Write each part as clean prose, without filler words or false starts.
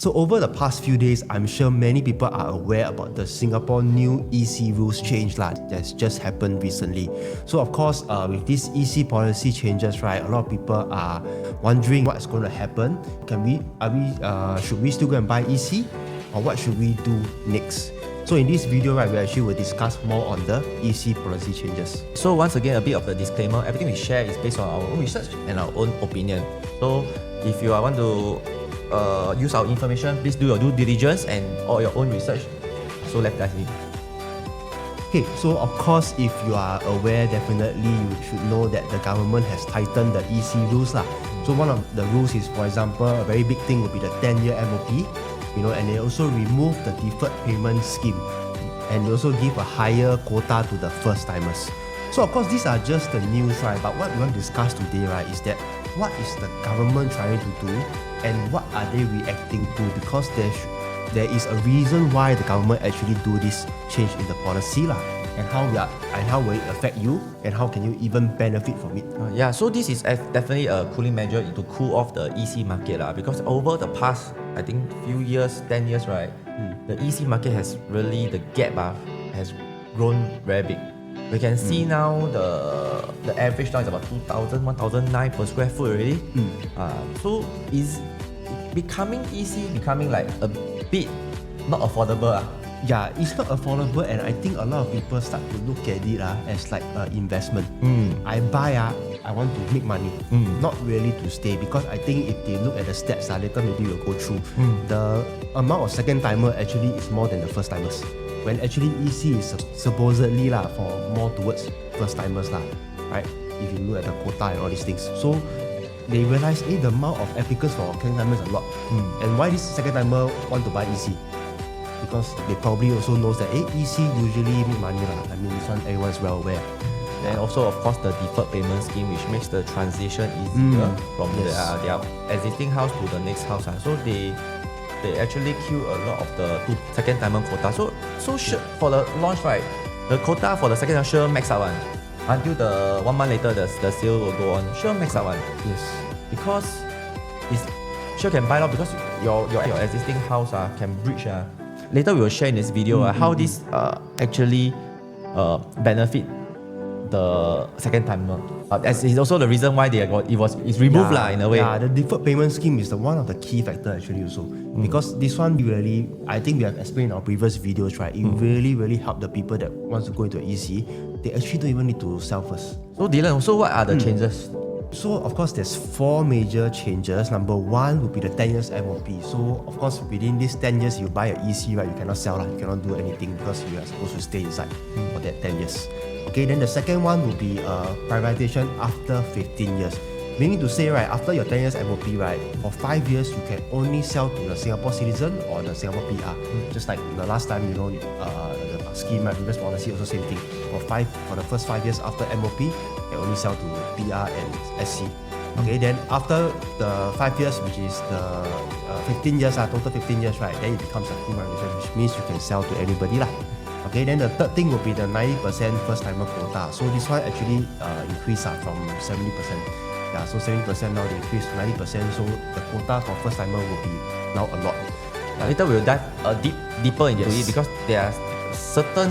So over the past few days, I'm sure many people are aware about the Singapore new EC rules change that's just happened recently. So of course, with these EC policy changes, right, a lot of people are wondering what's going to happen. Should we still go and buy EC, or what should we do next? So in this video, right, we actually will discuss more on the EC policy changes. So once again, a bit of the disclaimer, everything we share is based on our own research and our own opinion. So if you want to use our information, please do your due diligence and all your own research. So let's dive in. Okay, so of course, if you are aware, definitely you should know that the government has tightened the EC rules. So one of the rules is, for example, a very big thing would be the 10-year MOP, and they also remove the Deferred Payment Scheme, and they also give a higher quota to the first-timers. So of course, these are just the news, right? But what we want to discuss today, right, is that what is the government trying to do and what are they reacting to? Because there is a reason why the government actually do this change in the policy and how will it affect you and how can you even benefit from it? So this is definitely a cooling measure to cool off the EC market because over the past, I think, few years, 10 years, right, the EC market has really, the gap has grown very big. We can see now the average now is about 2,000, 1,009 per square foot already. So is becoming EC becoming like a bit not affordable? Yeah, it's not affordable, and I think a lot of people start to look at it as like an investment. I buy, I want to make money, not really to stay, because I think if they look at the stats, later maybe we'll go through, the amount of second timer actually is more than the first timers. When actually EC is supposedly for more towards first timers, right? If you look at the quota and all these things. So they realize the amount of applicants for second timers is a lot. And why this second timer want to buy EC? Because they probably also knows that EC usually make money. I mean, this one everyone is well aware. And also, of course, the deferred payment scheme, which makes the transition easier from their existing house to the next house. So they actually kill a lot of the second timer quota. So for the launch, right, the quota for the second timer sure max out until the 1 month later the sale will go on. Sure max out Yes. Because it's sure can buy out because your existing house can bridge. Later we will share in this video how this actually benefit the second timer. As is also the reason why it's removed in a way. Yeah, the deferred payment scheme is one of the key factors actually also. Because this one really, I think we have explained in our previous videos, right? It really helped the people that wants to go into EC. They actually don't even need to sell first. So Dylan, so what are the changes? So of course there's 4 major changes. Number 1 would be the 10 years MOP. So of course within these 10 years you buy an EC, right, you cannot sell, you cannot do anything because you are supposed to stay inside for that 10 years. Okay, then the second one would be privatisation after 15 years. Meaning to say, right, after your 10 years MOP, right, for 5 years you can only sell to the Singapore citizen or the Singapore PR. Just like the last time, the scheme, previous policy also same thing. For the first 5 years after MOP, you can only sell to PR and SC. Okay, then after the 5 years, which is the 15 years, total 15 years, right, then it becomes a full privatisation, which means you can sell to anybody. Okay, then the third thing will be the 90% first timer quota. So this one actually increased from 70%. Yeah, so 70% now they increase to 90%. So the quota for first timer will be now a lot. Later we'll dive deeper into it because there are certain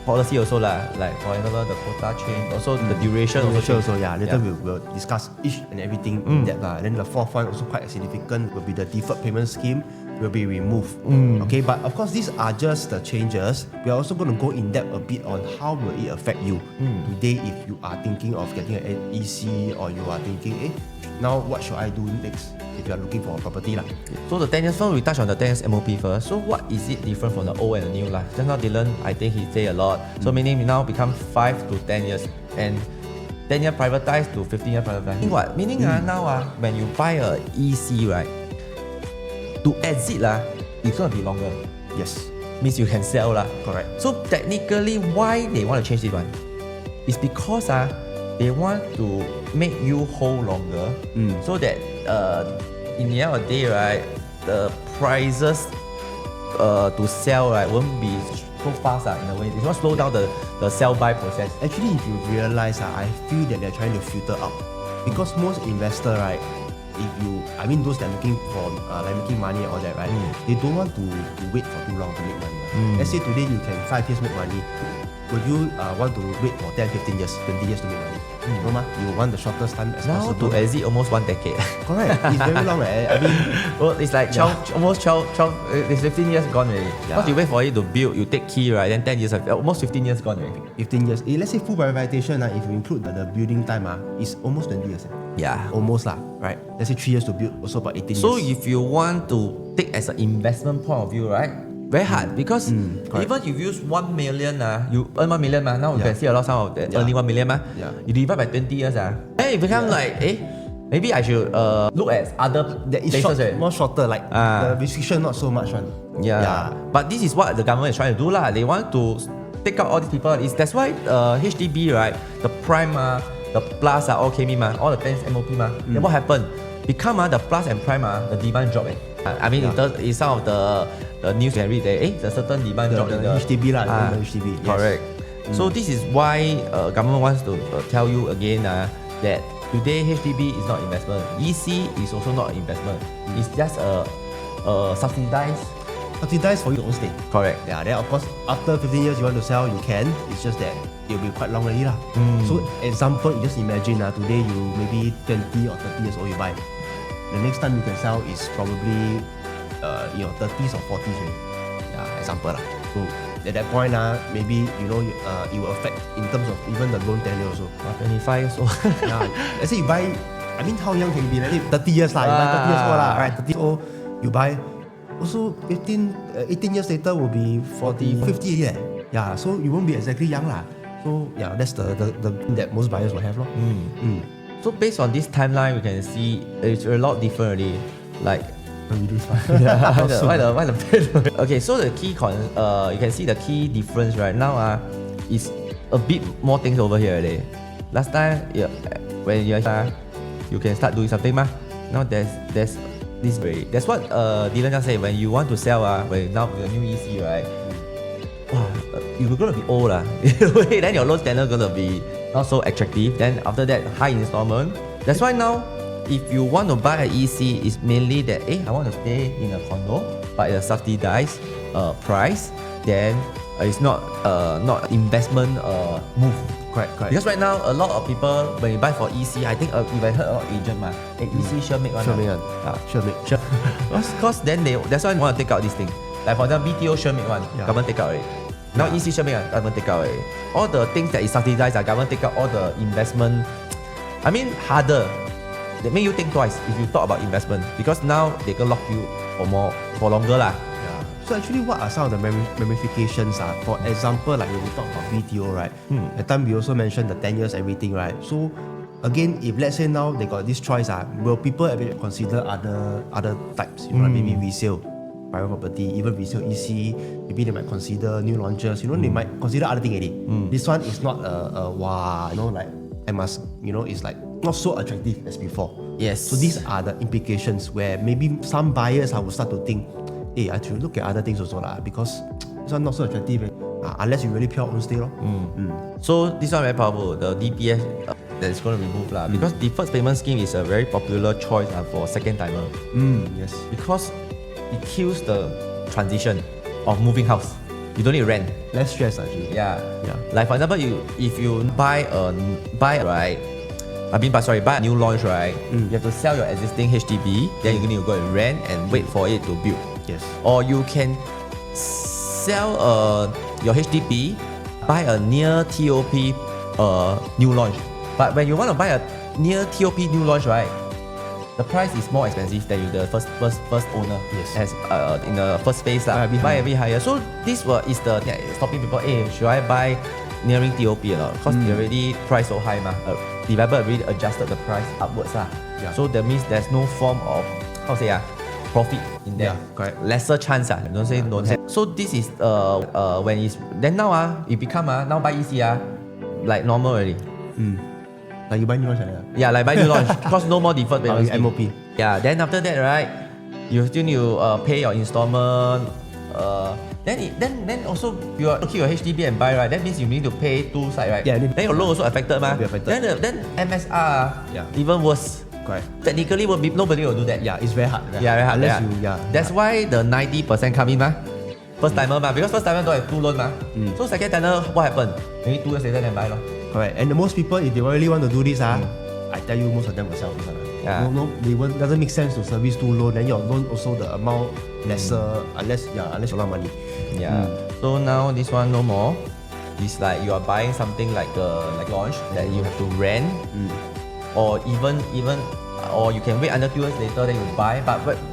policy also like for example the quota change, also the duration also. Later we'll discuss each and everything in depth. Then the fourth one also quite significant will be the deferred payment scheme will be removed. Okay, but of course these are just the changes. We are also going to go in depth a bit on how will it affect you today if you are thinking of getting an EC, or you are thinking, now what should I do next if you are looking for a property. So the 10 years first, we touch on the 10 years MOP first. So what is it different from the old and the new? Just now Dylan, I think he say a lot. So meaning we now become 5 to 10 years and 10 year privatized to 15 year privatized. Meaning what? Meaning now when you buy a EC, right, to exit it's going to be longer. Yes. Means you can sell. Correct. So technically, why they want to change this one? It's because they want to make you hold longer so that in the end of the day, right, the prices to sell won't be so fast in a way. It's not slow down the sell-buy process. Actually, if you realize, I feel that they're trying to filter out. Because most investors, right, if you, I mean those that are looking for like making money and all that, right? They don't want to wait for too long to make money. Let's say today you can 5 years make money. Would you want to wait for 10, 15 years, 20 years to make money? No, ma? You want the shortest time as Now possible. to exit almost 1 decade. Correct. It's very long, right? I mean, well, it's like 12, almost 12, it's 15 years gone already. Once you wait for it to build, you take key, right? Then 10 years, almost 15 years gone already. 15 years. Let's say full privatisation, if you include the building time, it's almost 20 years. Yeah. Almost, right? Let's say 3 years to build, also about 18 So years. if you want to take as an investment point of view, right? Very hard because even if you use 1 million, you earn 1 million, now you can see a lot of some of that earning 1 million. You divide by 20 years, then it becomes like, maybe I should look at other places. More shorter, like the restriction not so much one. Yeah. But this is what the government is trying to do. They want to take out all these people. That's why HDB, right? The prime, the plus all came in, all the 10 MOP. Then what happened? Become the plus and prime, the demand drop. I mean, in some of the news you can read there, there's a certain demand drop in the HDB the HDB. Yes. Correct. So this is why government wants to tell you again that today HDB is not investment. EC is also not investment. It's just a subsidized for your own stay. Correct. Yeah, then of course after 15 years you want to sell, you can. It's just that it'll be quite long already. So example, you just imagine today you maybe 20 or 30 years old you buy. The next time you can sell is probably 30s or 40s already. Yeah, example. So at that point maybe it will affect in terms of even the loan tenure also. 25 years old. Yeah. Let's say you buy, I mean how young can you be? Let's say 30 years you buy 30 years old right? 30 years old you buy. Also 18 years later will be 40, 50 yeah. Yeah, so you won't be exactly young So yeah, that's the that most buyers will have So based on this timeline, we can see it's a lot different already. Like why the pen? Okay, so the key you can see the key difference right now is a bit more things over here already. Last time when you can start doing something now there's this way. That's what Dylan just said. When you want to sell when now with the new EC, right? Wow, you're gonna be old then your loan standard gonna be not so attractive. Then after that, high installment. That's why now, if you want to buy an EC, it's mainly that I want to stay in a condo, but at a subsidized price. Then it's not investment move. Correct. Because right now, a lot of people when you buy for EC, I think if I heard a lot of agent, EC sure make one. Sure make. Because then that's why I want to take out this thing. Like for example, BTO sure make one, government take out already. Now EC sure make one, government take out already. All the things that is subsidized, government take out all the investment. I mean harder. They make you think twice if you talk about investment because now they can lock you for longer . So actually, what are some of the ramifications? For example, like when we talk about BTO, right? At time we also mentioned the 10 years everything, right? So again, if let's say now they got this choice, will people ever consider other types? Maybe resale, private property, even resale EC. Maybe they might consider new launches. They might consider other thing already. This one is not like I must, it's like not so attractive as before. Yes. So these are the implications where maybe some buyers will start to think, I should look at other things also because this one not so attractive unless you really pure own stay . So this one very powerful. The DPS that is going to remove because deferred payment scheme is a very popular choice for second timer. Yes. Because it kills the transition of moving house. You don't need rent. Less stress actually. Yeah. Like for example, if you buy a new launch, right? You have to sell your existing HDB, then you need to go and rent and wait for it to build. Yes. Or you can sell your HDB, buy a near TOP new launch. But when you want to buy a near TOP new launch, right? The price is more expensive than the first owner. Yes. As in the first phase buy a bit higher. So this is the stopping people. Should I buy nearing TOP or not? Because they already priced so high developer already adjusted the price upwards So that means there's no form of profit in there. Correct. Lesser chance don't say don't have. So this is when it's then now it become now buy EC like normal already. Like you buy new launch like buy new launch because no more deferred payment scheme. MOP. Then after that, right, you still need to pay your installment. Then also you are looking at your HDB and buy, right? That means you need to pay two sides, right? Yeah. Then your loan also affected, Will be affected. Then MSR even worse. Correct. Technically, nobody will do that. Yeah, it's very hard. Yeah, very hard. Unless yeah. you, That's why the 90% come in, ma. First timer, ma. Because first timer don't have 2 loan, ma. So second timer, what happened? Maybe 2 years later, then buy, lor. Correct. And the most people, if they really want to do this, I tell you, most of them will sell this one. Yeah. Doesn't make sense to service 2 loan. Then your loan also the amount lesser, unless you have a lot of money. Yeah. So now this one no more. It's like you are buying something like launch that you have to rent, or even or you can wait until 2 years later then you buy.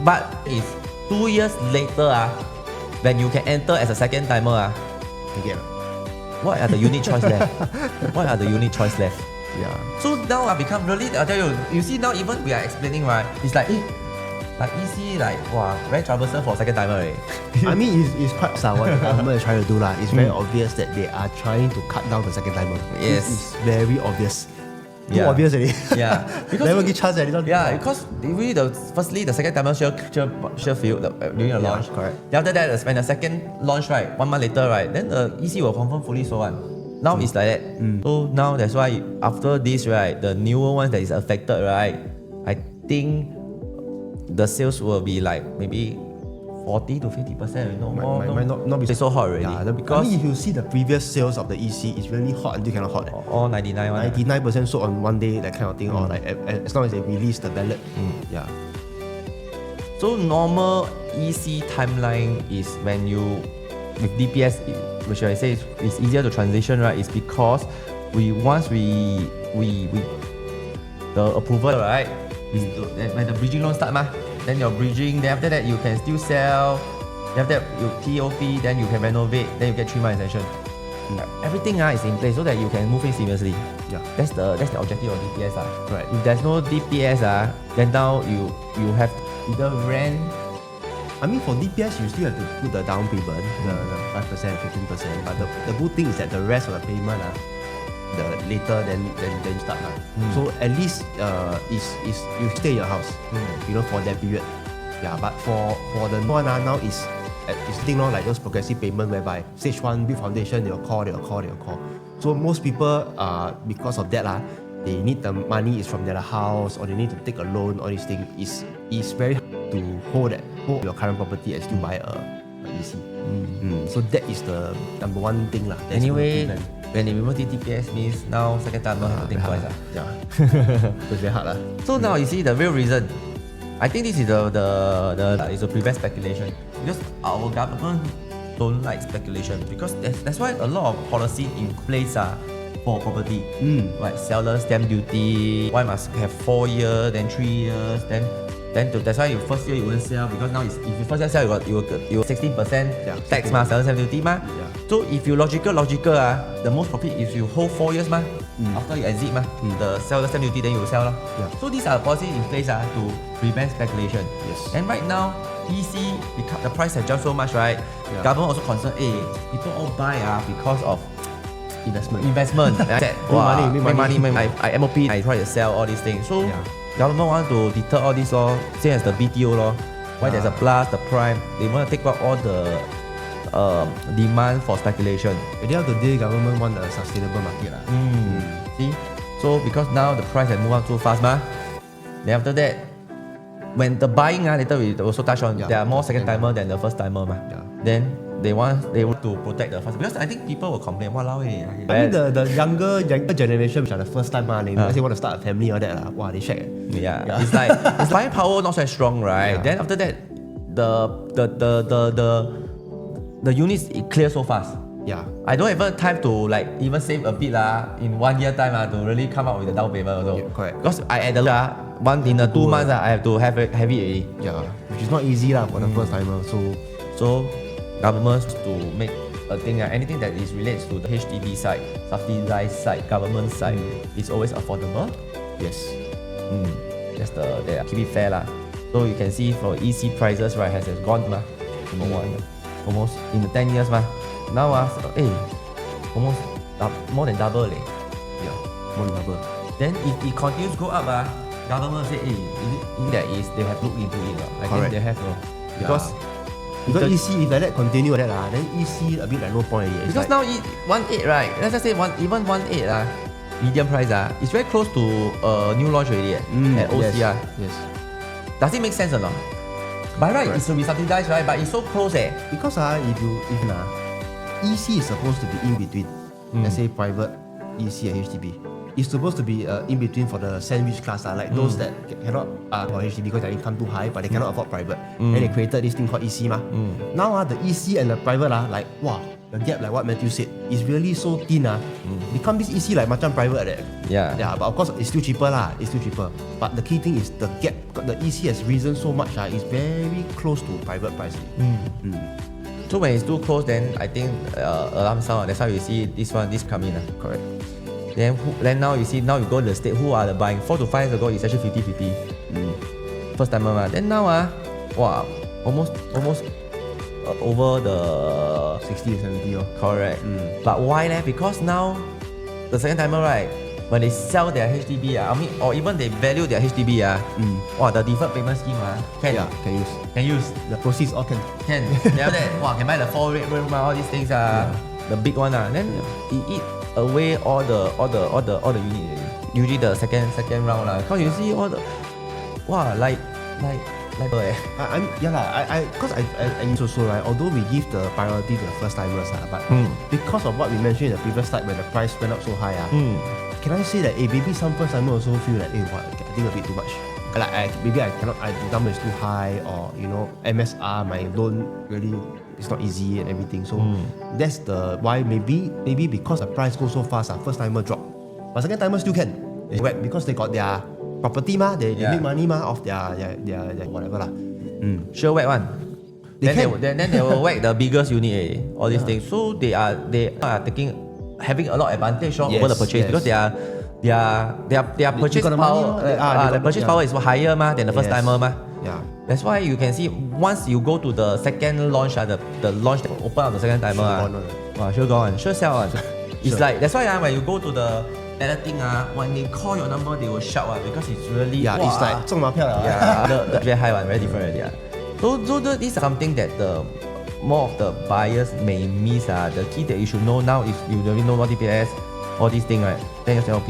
But it's 2 years later when you can enter as a second timer Again. what are the unique choice left? What are the unique choice left? Yeah. So now I become really, I tell you, you see now even we are explaining, right? It's like, like EC, like, wow, very troublesome for second timer. I mean, it's quite sad what the government is trying to do. It's very obvious that they are trying to cut down the second timer. Yes. It's very obvious. Too Yeah. obvious already. Yeah. Because Never give chance. yeah, because really firstly the second timer sure failed during the launch. Correct. Then after that, when the second launch, right, 1 month later, right, then the EC will confirm fully sold one. Now it's like that. So now that's why after this, right, the newer ones that is affected, right, I think the sales will be like maybe 40 to 50%. Might not be it's so hot already. Yeah, because I mean, if you see the previous sales of the EC, it's really hot until cannot hot. all 99 one. 99% sold on one day, that kind of thing, or like as long as they release the ballot. Yeah. So normal EC timeline is when you with DPS, which I say is easier to transition, right? Is because once we the approval, right? Is when the bridging loan start, then you're bridging. Then after that you can still sell. Then after that you TOP, then you can renovate. Then you get 3 months extension. Everything is in place so that you can move in seamlessly. Yeah. That's the objective of DPS. Right. If there's no DPS, then now you have either rent. I mean, for DPS, you still have to put the down payment, the 5%, 15%. But the good thing is that the rest of the payment, the later then start. So at least is you stay in your house, for that period. Yeah. But for the one now is thing like those progressive payment whereby stage 1 build foundation, they'll call. So most people because of that they need the money is from their house, or they need to take a loan. All these things is very hard to hold your current property and still buy a EC. So that is the number one thing Anyway, when they remove DPS means now second time not have to think twice. Yeah. It's very hard. So now you see the real reason. I think this is the is to prevent speculation, because our government don't like speculation, because that's why a lot of policy in place for property, like seller stamp duty. Why must have 4 years, then 3 years, then that's why you first year you won't sell, because now if you first year sell you 16% tax seller stamp duty . So if you logical the most profit is you hold 4 years after you exit the seller stamp duty, then you will sell . So these are policies in place to prevent speculation. Yes. And right now EC, the price has jumped so much, right? Government also concerned, people all buy because of investment. I said, make money. I MOP, I try to sell all these things. So government want to deter all this same as the BTO . Why there's a plus, the prime, they want to take out all the demand for speculation. At the end of the day, government want a sustainable market. See? So because now the price has moved up too fast, then after that, when the buying later we also touch on, there are more second timer than the first timer . Then they want to protect the first, because I think people will complain, walao . I mean the younger generation, which are the first time they want to start a family, all that wow, they shag. It's like it's buying power not so strong, right? Then after that, the units it clears so fast. I don't have time to even save a bit in 1 year time to really come up with the down payment also. Correct. Because I at the in the 2 months I have to have it already. Which is not easy for the first timer. So governments to make a thing, anything that is relates to the HDB side, subsidized side, government side, is always affordable. Yes. That's they keep it fair . So you can see for EC prices, right, has gone number one, almost in the 10 years now almost more than double . More than double. Then if it continues to go up, government say they have looked into it . I think they have because EC, if like that continue like that then EC a bit no point already. Because now 1.8, right? Let's just say even 1.8 medium price, it's very close to new launch already at OCR. Yes. Does it make sense or not? By right, it should be subsidized, right? But it's so close. Because EC is supposed to be in between. Let's say private EC and HDB. It's supposed to be in between for the sandwich class, like those that cannot for HDB because their income too high, but they cannot afford private. Then they created this thing called EC. Now the EC and the private like wow, the gap like what Matthew said is really so thin. Become this EC like macam private. Yeah. But of course it's still cheaper It's still cheaper. But the key thing is the gap. The EC has risen so much. It's very close to private price. So when it's too close, then I think alarm sound. That's how you see this coming. Correct. Then now you see, now you go to the state, who are the buying? 4 to 5 years ago, it's actually 50-50. First timer. Then now, wow, almost over the 60 or 70. Correct. But why? Because now, the second timer, right, when they sell their HDB, or even they value their HDB, the deferred payment scheme, can use. The proceeds all can. Then after that, can buy the 4 rate room, all these things, the big one, then it eat away all the unit. Usually the second round, because you see all the because I also right. Although we give the priority to the first timers, but because of what we mentioned in the previous slide, when the price went up so high, can I say that maybe some first timers also feel like, I think a bit too much. Maybe I cannot. The number is too high, or MSR, my loan really it's not easy and everything. So that's the why maybe because the price goes so fast, first timer drop, but second timer still can. They whack because they got their property they make money off their whatever Sure whack one. Then they will whack the biggest unit, all these things. So they are having a lot of advantage over the purchase because their purchase power, the purchase power is higher than the first timer. Yeah. That's why you can see once you go to the second launch, the launch that open up the second timer, sure gone, sure sell one. It's like that's why when you go to the other thing, when they call your number, they will shout because it's really it's like 中马票the very high one, very different already. So this is something that the more of the buyers may miss. The key that you should know now is you already know what DPS, all these things, right? 10 years MOP,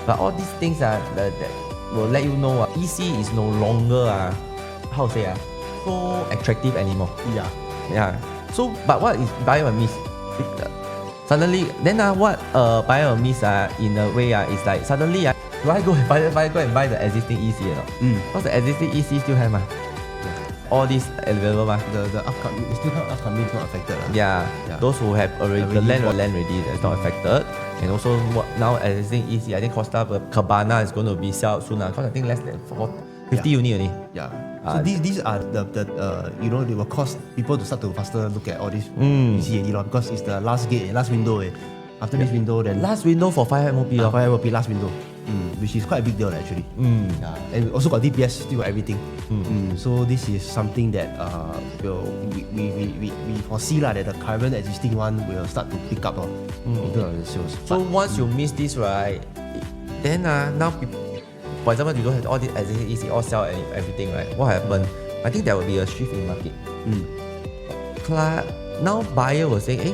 but all these things that will let you know EC is no longer how to say so attractive anymore. Yeah. So but what is buyer will miss? Suddenly then what buyer will miss in a way is like suddenly do I go and buy the existing EC or not? Because the existing EC still have all these available the upcoming still have upcoming is not affected. Those who have already the land already that's not affected. And also now existing EC, I think Costa Cabana is going to be sold soon because I think less than 50 unit only. So these are the they will cause people to start to faster look at all this EC because it's the last window. After this window, then last window for 5 MOP. 5 MOP last window. Which is quite a big deal actually. And also got DPS, still got everything. So this is something that we foresee that the current existing one will start to pick up in terms of the sales. So once you miss this, right, then now people, for example, you don't have all these existing EC all sell and everything, right? What happened? I think there will be a shift in market. Now buyer will say,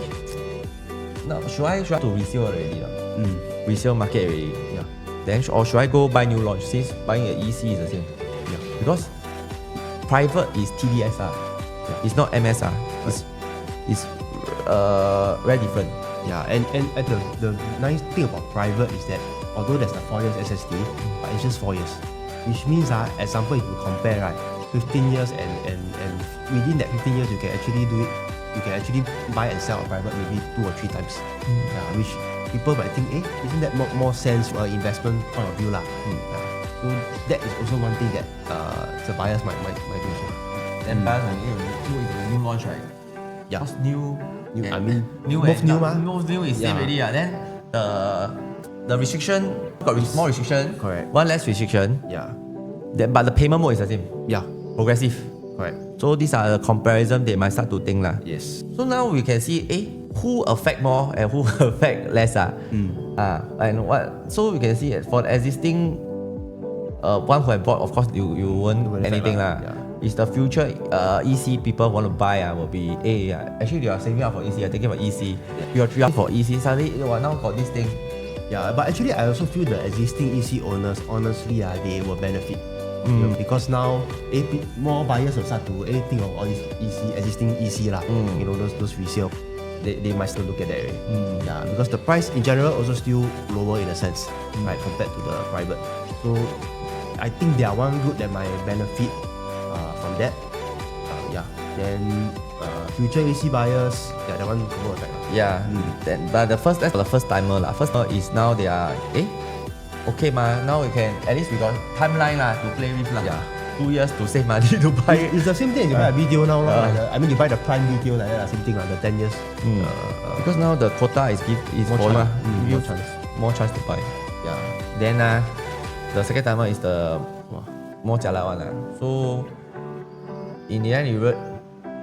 now should I to resale already? Resale market already. Then or should I go buy new launch since buying an EC is the same? Because private is TDS, it's not MSR. It's very different. And the nice thing about private is that although there's the 4 years SST, but it's just 4 years. Which means example if you compare 15 years and within that 15 years you can actually do it. You can actually buy and sell a private maybe 2 or 3 times. Which people might think, isn't that more sense investment point of view? So that is also one thing that the buyers might do so. Then buyers might do the new launch, right? Because new is same already. Then the restriction got more restriction. Correct. One less restriction. But the payment mode is the same. Progressive. Correct. So these are the comparison they might start to think Yes. So now we can see who affect more and who affect less and what. So we can see for the existing one who have bought, of course you won't anything Is the future EC people want to buy will be actually you are saving up for EC, you're thinking about EC, you're for EC, suddenly now got this thing Yeah, but actually I also feel the existing EC owners, honestly, they will benefit. Because now more buyers will start to think of all these existing EC lah. Those resale. They might still look at that. Yeah, because the price in general also still lower in a sense, right, compared to the private. So I think they are one group that might benefit from that. Then future AC buyers, that one combo effect. Yeah. But that's for the first timer lah. First timer is now they are okay ma. Now we can at least we got timeline lah to play with lah. Yeah. 2 years to save money to buy. It's the same thing as you buy a video now. You buy the prime video like that, same thing the 10 years. Because now the quota is more for chance. More chance to buy. Yeah. Then the second timer is the more jialat one So in the end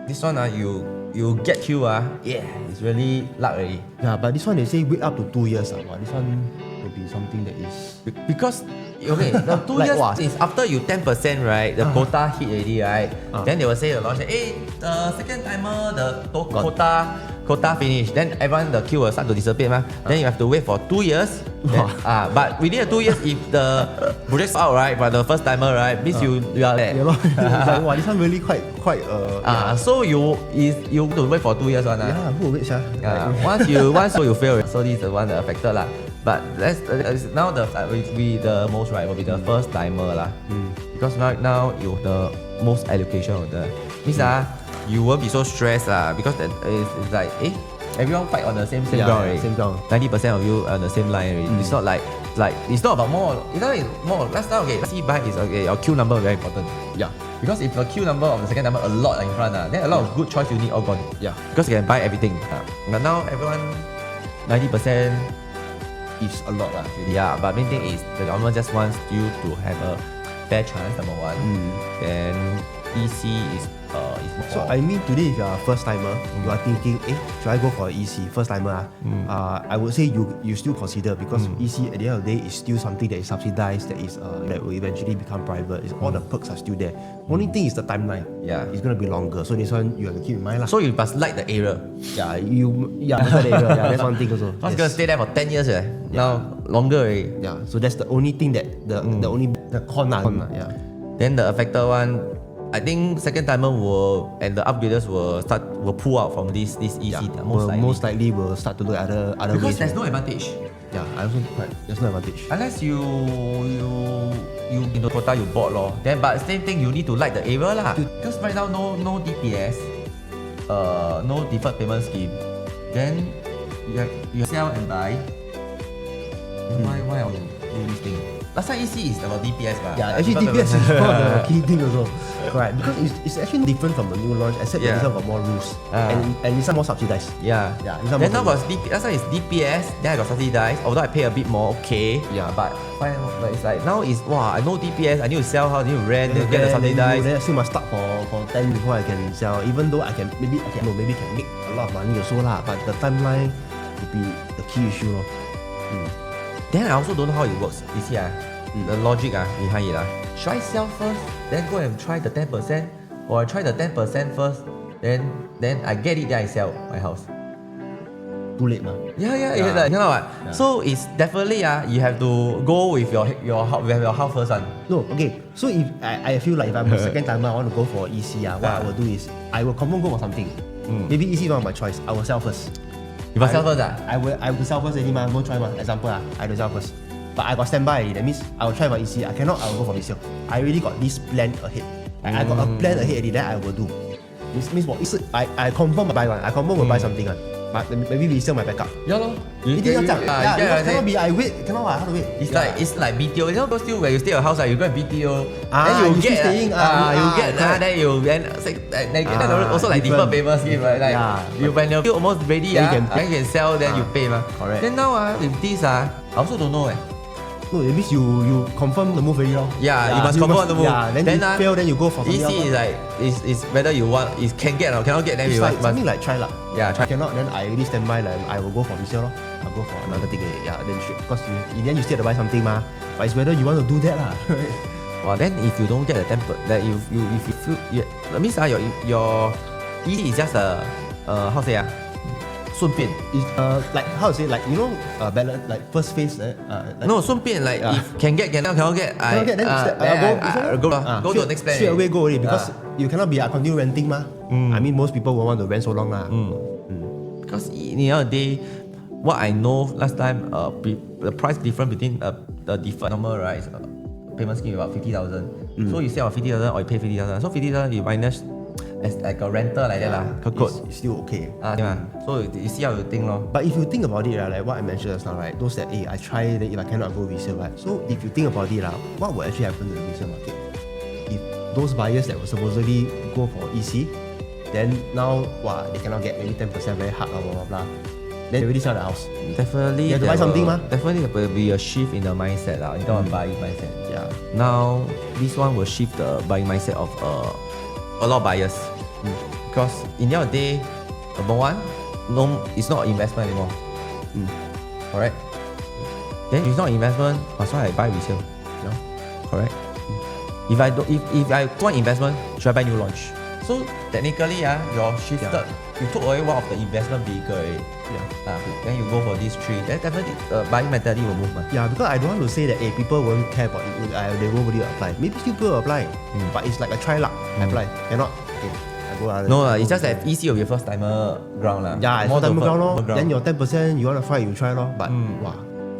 this one you get queue it's really luck already. Yeah, but this one they say wait up to 2 years. This one will be something that is because the 2 years is after you 10%, right? The quota hit already, right? Then they will say the launch, the second timer the quota finish. Then everyone the queue will start to disappear Then you have to wait for 2 years. Then, but within the 2 years, if the project's out, right, for the first timer, right, means you are there. It's like, this one really quite so you have to wait for 2 years one. Yeah, who will wait, once you fail, so this is the one that affected lah. But now the most right will be the first timer lah. Because now you have the most allocation of the means you won't be so stressed because it's like everyone fight on the same ground already. Same ground. 90% of you on the same line already. It's not like it's not about more. It's more. Let's see buy is your queue number very important. Yeah. Because if the queue number of the second number a lot in front then a lot of good choice you need all gone. Yeah. Because you can buy everything. But now everyone 90% is a lot Yeah, but main thing is the government just wants you to have a fair chance, number one. Then EC is more. So I mean today if you are a first timer, you are thinking, should I go for EC? First timer I would say you still consider because EC at the end of the day is still something that is subsidized, that is that will eventually become private. All the perks are still there. Only thing is the timeline. Yeah. It's gonna be longer. So this one you have to keep in mind lah. So you must like the area. Yeah, must like the area. Yeah, that's one thing also. Because you're gonna stay there for 10 years now longer already. Yeah. So that's the only thing that the con lah. Yeah. Then the affected one, I think second timer and the upgraders will pull out from this EC. Most likely will start to look at other because ways. there's no advantage. Yeah, I also there's no advantage. Unless you in the quota you bought then but same thing you need to like the area lah. Because right now no DPS, no deferred payment scheme. Then you sell and buy. Why are you doing this thing? Last time EC is about DPS Yeah, actually DPS is one of the key thing also. Correct. Because it's actually different from the new launch, except that this one got more rules. And this one more subsidized. Yeah. Then now got last time is DPS, then I got subsidized. Although I pay a bit more, okay. Yeah. But it's like now is I know DPS, I need to sell house, I need to rent, then get the subsidized. Then I still must start for 10 before I can sell. Even though maybe can make a lot of money also lah. But the timeline would be the key issue Then I also don't know how it works. You see the logic behind it Should I sell first, then go and try the 10%, or I try the 10% first, then I get it, then I sell my house? Too late So it's definitely you have to go with your house first No, okay. So if I feel like if I'm a second timer, I want to go for EC what I will do is I will confirm go for something. Maybe EC is not my choice. I will sell first. You must sell first I will sell first already no try Example I will sell first. But I got standby already. That means I will try for EC. I cannot, I will go for resale. I already got this plan ahead. I got a plan ahead already that I will do. Means what? I confirm buy one. I confirm will buy something But maybe resale my backup. Yeah lor. Cannot be I wait. Cannot how to wait. It's like BTO. You know still where you stay at a house you go and BTO. Then you get staying. then also like deferred payment scheme, right? Like when you're almost ready, you can sell, then you pay Correct. Then now with this I also don't know No, it means you confirm the move already you must confirm the move. Then you fail, then you go for something EC else. is whether you want, can get or cannot get, then it's you like something like try lah. Yeah, try. Cannot, then I already stand by I will go for resale I'll go for another thing then straight. Because in the end you still have to buy something but it's whether you want to do that lah. Well, then if you don't get the temper, that if you feel, that means your EC is just a how to say 顺便 It's, like how to say, like you know, balance, like first phase, like, no 顺便 like if can get cannot get cannot get, then go to the next plan. Straight away go already because you cannot be continue renting ma. I mean most people won't want to rent so long lah. Because in the end of the day, what I know last time, the price difference between the deferred normal right, payment scheme about 50,000. So you sell 50,000 or you pay 50,000. So 50,000 you minus as like a renter like that lah. It's still okay. So you see how you think lor. But if you think about it, like what I mentioned just now, right? Those that I try, then if I cannot go resale, right? So if you think about it, what will actually happen to the resale market? If those buyers that were supposedly go for EC, then now they cannot get maybe 10% very hard, blah blah blah. Then they already sell the house. Definitely, you have to buy something, definitely there will be a shift in the mindset in terms of buying mindset. Yeah. Now this one will shift the buying mindset of a lot of buyers. Because in the end of the day, number one, it's not investment anymore. Correct? Then if it's not investment, that's why I buy resale. No? Correct? If I want investment, should I buy new launch? So technically, you're shifted. You took away one of the investment vehicle. Then you go for these three. Then definitely buying mentality will move. Yeah, because I don't want to say that people won't care about it. They won't really apply. Maybe still people apply, but it's like a try luck. Apply, cannot. Okay, I go. No, it's just that EC will be first timer ground lah. Yeah, it's first timer ground lor. Then your 10% you want to try, you try lor. But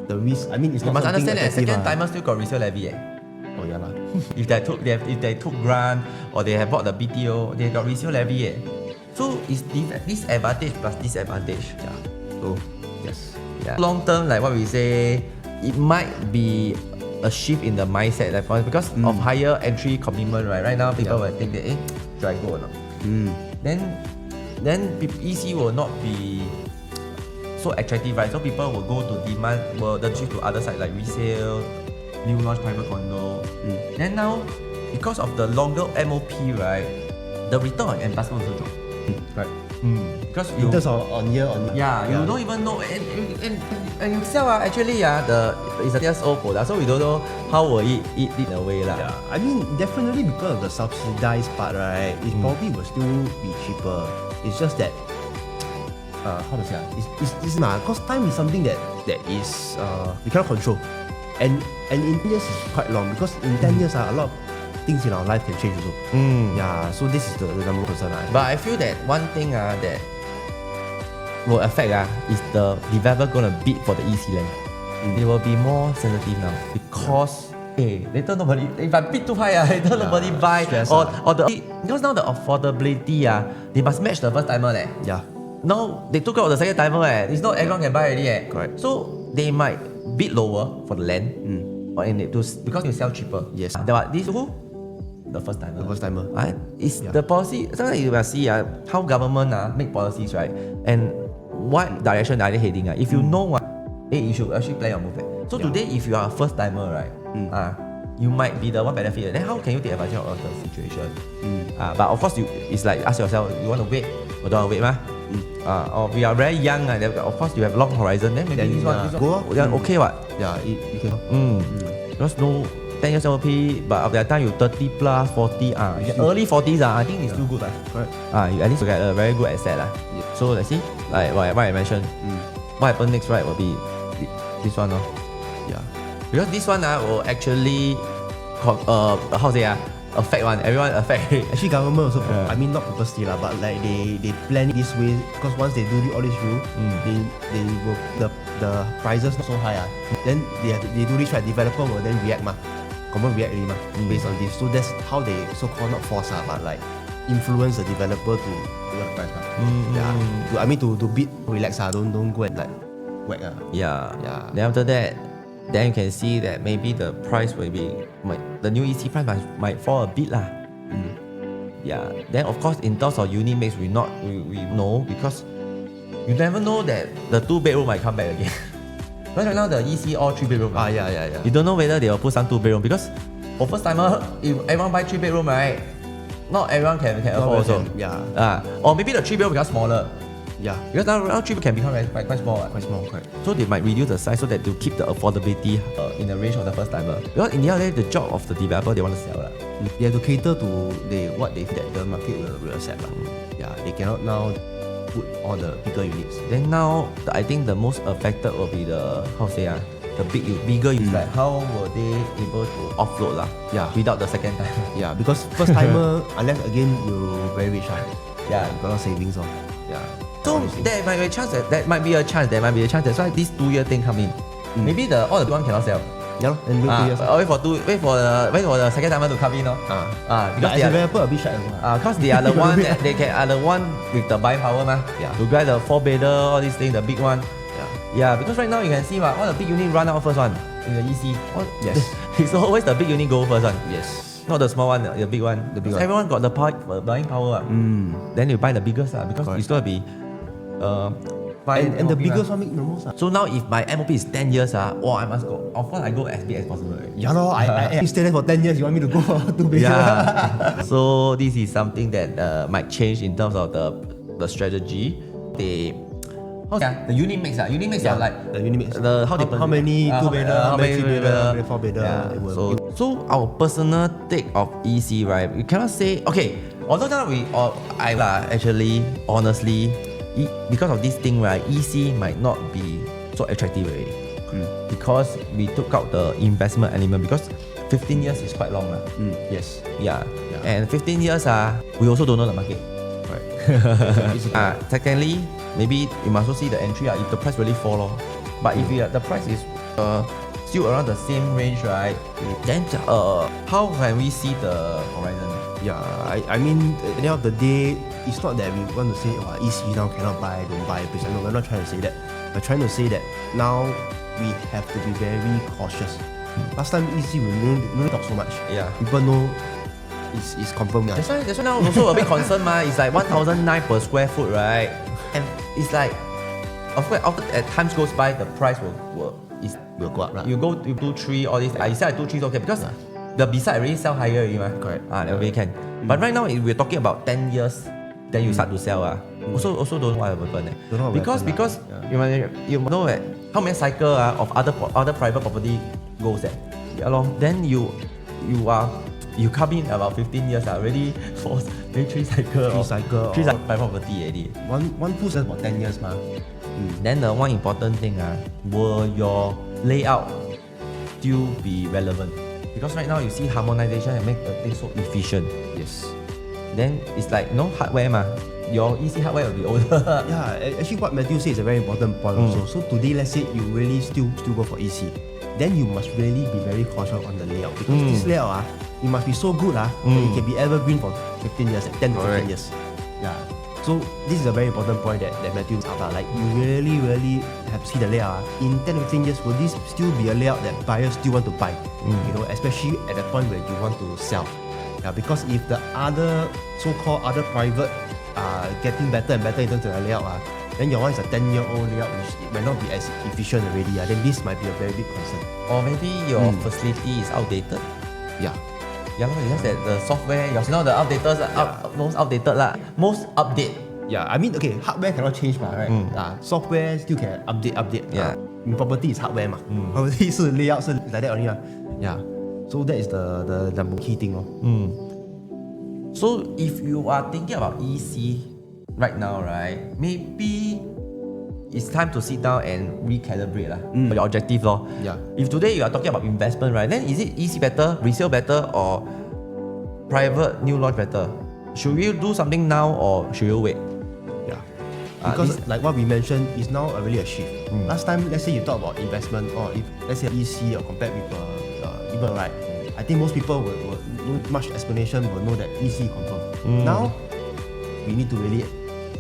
the risk. I mean, it's you not. must understand that second time. timer still got resale levy. Oh yeah lah. if they took grant or they have bought the BTO, they got resale levy. So it's disadvantage plus disadvantage. Yeah. So yes. Yeah. Long term, like what we say, it might be a shift in the mindset, like because of higher entry commitment. Right now, people will think that should I go or not? Then EC will not be so attractive, right? So people will go to demand, will shift to other side like resale, new launch private condo. Then now, because of the longer MOP, right, the return on investment also drop. Right. Because in terms of on year. Yeah, you don't even know, and you sell actually it's a years old product, so we don't know how will it in a way lah. Yeah, I mean definitely because of the subsidized part, right? It probably will still be cheaper. It's just that how to say it's because time is something that is we cannot control, and in 10 years is quite long because in 10 years a lot of things in our life can change also. Yeah, so this is the number one concern. But I feel that one thing that will affect is the developer gonna bid for the EC land. They will be more sensitive now because later nobody, if I bid too high, later nobody buy because now the affordability they must match the first timer . Yeah. Now they took out the second timer it's not everyone can buy already Correct. So they might bid lower for the land because you sell cheaper. Yes. This who? The first timer. The first timer. It's the policy. Sometimes you will see how government make policies, right? And what direction are they heading? If you know you should actually plan your move. So today, if you are a first timer, right? You might be the one benefited. Then how can you take advantage of the situation? But of course, it's like ask yourself, you want to wait or don't want to wait, or we are very young, of course you have long horizon. Then maybe this one go okay what? Yeah, you can. Because no 10 years MOP, but at that time you 30 plus 40 early 40s I think it's still good Correct. You at least get a very good asset So let's see, like what I mentioned, what happen next right will be this one Yeah. Because this one will actually how to say affect everyone affect. Actually, government also. I mean, not purposely but like they plan it this way because once they do all this rule, they will the prices not so high then they do this right. Developer will then react react really based on this. So that's how they so-called not force but like influence the developer to do the price Yeah. I mean to bid relax don't go and like whack Yeah. Then after that, then you can see that maybe the price will be the new EC price might fall a bit Yeah. Then of course in terms of unit mix we know because you never know that the 2-bedroom might come back again. Right now the EC all 3-bedroom. Yeah. You don't know whether they will put some 2-bedroom because for first timer, if everyone buy 3-bedroom, right? Not everyone can afford also. Or maybe the 3-bedroom becomes smaller. Yeah. Because now 3 can become quite small. Quite small, correct. So they might reduce the size so that to keep the affordability in the range of the first timer. Because in the end of the day, the job of the developer, they want to sell. They have to cater to what they feel that the market will accept. Yeah, they cannot now put all the bigger units. Then now, I think the most affected will be the the bigger units. Like how were they able to offload without the second time? Yeah, because first timer, unless again you're very rich, Yeah. you got no savings. Yeah. So there might be a chance that might be a chance. There might be a chance. That's why this 2-year thing come in. Maybe all the big one cannot sell. Yeah, and wait 2 years. Wait for the second timer to come in. Because as a developer, a bit shy as well. Because they are the one that are the one with the buying power, Yeah. to guide the 4-bedder, all these things, the big one. Yeah, because right now you can see all the big unit run out first one in the EC. Yes. It's always the big unit go first one. Yes. Not the small one, the big one. The big one. Everyone got the buying power. Then you buy the biggest because it's going to be. And the biggest one make the most. So now if my MOP is 10 years, I must go. Of course, I go as big as possible. Right? Yeah, I stay there for 10 years. You want me to go 2 big? Yeah. So this is something that might change in terms of the strategy. The unit mix. Unit mix are like the unit mix. how many 2-bedder, how many 3-bedder, how many 4-bedder. So our personal take of EC, right? We cannot say although now I actually honestly, because of this thing, right, EC might not be so attractive already. Because we took out the investment element, because 15 years is quite long. Yes. Yeah. And 15 years, we also don't know the market. Right. Secondly, maybe you must also see the entry if the price really fall. But if the price is still around the same range, right, then how can we see the horizon? Yeah, I mean, at the end of the day, it's not that we want to say, EC now cannot buy, don't buy. No, we're not trying to say that. We're trying to say that now we have to be very cautious. Last time EC, we don't talk so much. Yeah. People know it's confirmed. That's why now also a bit concerned. It's like 1,009 per square foot, right? And it's like, of course, as time goes by, the price will go up, right? You go to 2-3, all this. You say 2-3 is okay because the beside already sell higher already, correct. Then we can. But right now, if we're talking about 10 years, then you start to sell. Also don't know what will happen. Because you know that how many cycle of other private property goes there. Then you come in about 15 years already for maybe 3 cycle. 3 cycle private property already. One push is about 10 years. Then the one important thing, will your layout still be relevant? Because right now you see harmonization and make the thing so efficient. Yes. Then it's like no hardware your EC hardware will be older. Yeah, actually what Matthew said is a very important point also. So today, let's say you really still go for EC, then you must really be very cautious on the layout, because this layout it must be so good that it can be evergreen for 15 years, 10 to 15 years. Yeah. So this is a very important point that Matthew said. Like you really have to see the layout. In 10 to 15 years, will this still be a layout that buyers still want to buy? Especially at the point where you want to sell. Yeah, because if the other so-called other private are getting better and better in terms of the layout, then your one is a 10-year-old layout which it might not be as efficient already. Then this might be a very big concern. Or maybe your facility is outdated. Yeah. Yeah, because that the software, the outdaters most outdated most update. Yeah, I mean, hardware cannot change, right? Software still can update. Yeah. In property is hardware, property is layout, so like that only. Yeah. So that is the key thing. So if you are thinking about EC right now, right, maybe it's time to sit down and recalibrate your objective. Yeah. If today you are talking about investment, right, then is it EC better, resale better, or private new launch better? Should we do something now or should you wait? Yeah. Because like what we mentioned, is now really a shift. Last time, let's say you talk about investment, or if let's say EC or compared with even, right, I think most people will not much explanation will know that EC confirm. Now we need to really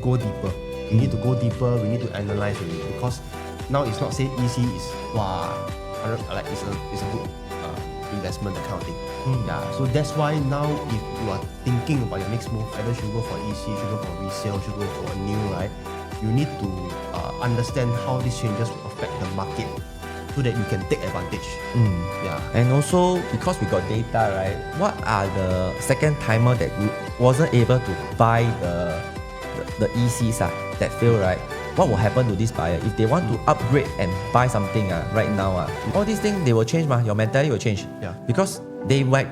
go deeper. We need to go deeper. We need to analyze it, because now it's not say EC is like it's a good investment, that kind of thing. Yeah. So that's why now if you are thinking about your next move, either should go for EC, should go for resale, should go for a new, right, you need to understand how these changes will affect the market, so that you can take advantage. Yeah. And also because we got data, right, what are the second timer that wasn't able to buy the ECs that fail, right? What will happen to this buyer if they want to upgrade and buy something right now? All these things they will change, your mentality will change. Yeah. Because they might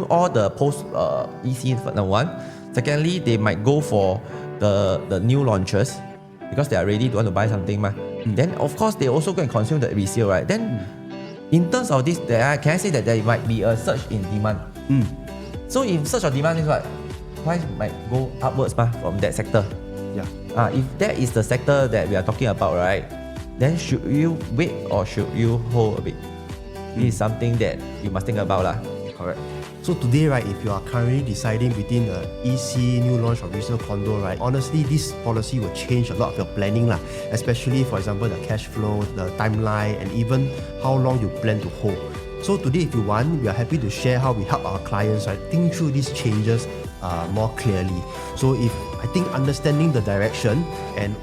all the post EC for number one. Secondly, they might go for the new launches. because they are ready to want to buy something. Then of course they also go and consume the resale, right? Then in terms of this, can I say that there might be a surge in demand? So if surge of demand is what? Price might go upwards from that sector. Yeah. If that is the sector that we are talking about, right? Then should you wait or should you hold a bit? This is something that you must think about lah. Correct. So today, right, if you are currently deciding between the EC, new launch or resale condo, right, honestly, this policy will change a lot of your planning lah. Especially, for example, the cash flow, the timeline, and even how long you plan to hold. So today, if you want, we are happy to share how we help our clients, right, think through these changes more clearly. So I think understanding the direction and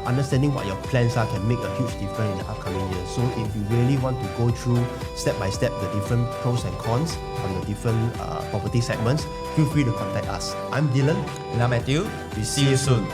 understanding what your plans are can make a huge difference in the upcoming years. So if you really want to go through step by step the different pros and cons on the different property segments, feel free to contact us. I'm Dylan. And I'm Matthew. We see you soon.